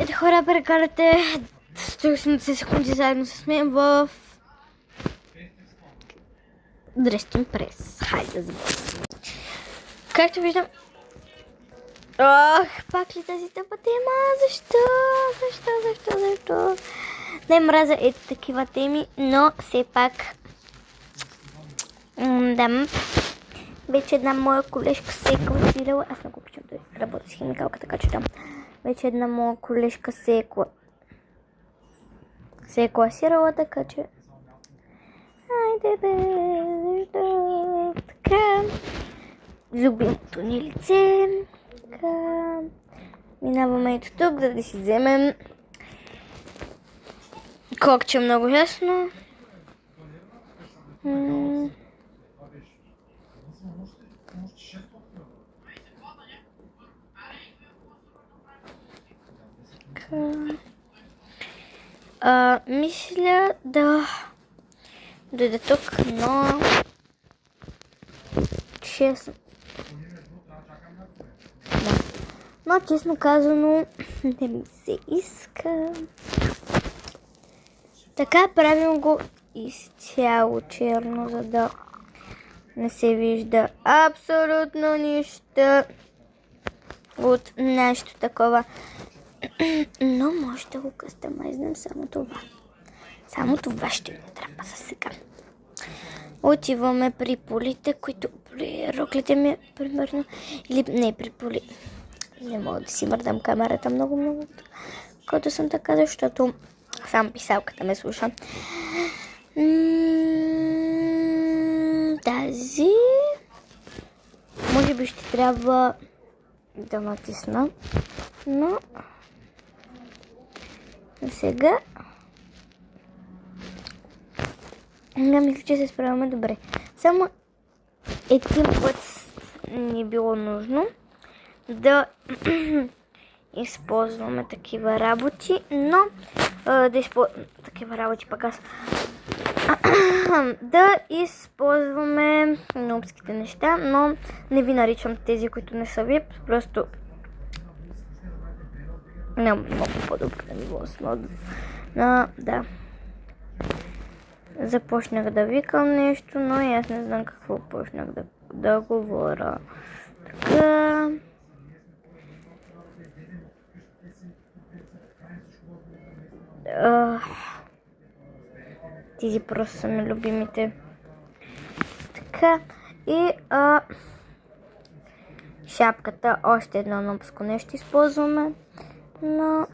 Ето хора, прекарате 180 секунди заедно с мен в Dressing Press. Хайде да започнем. Както виждам... Ох, пак ли тази тъпа тема? Защо? Не мразя такива теми, но все пак... да. Вече една моя колежка се е класирала. Аз не го обичам да работя с химикалка, така че там. Вече една моя колежка се е класирала, така че... Хайде така. Любимото ни лице. Така. Минаваме ето тук, за да си вземем кокче много ясно. Мисля да дойда тук, но честно. Но честно казано не ми се иска. Така правим го изцяло черно, за да не се вижда абсолютно нищо от нещо такова. Но може да го къстъмайзнем само това. Само това ще ми трябва за сега. Отиваме при полите, които при роклите ми, примерно, или не при поли. Не мога да си мърдам камерата много, когато съм така, защото само писалката ме слуша. Тази може би ще трябва да натисна, но сега мисля, че се справяме добре. Само един път ни било нужно да използваме такива работи, но такива работи пък аз да използваме нубските неща, но не ви наричам тези, които не са ви, просто много по-добре да ми било смодно. Но да. Започнах да викам нещо, но и аз не знам какво почнах да говоря. Така. Тези просто са ми любимите. Така. И шапката, още едно нубско нещо използваме. Но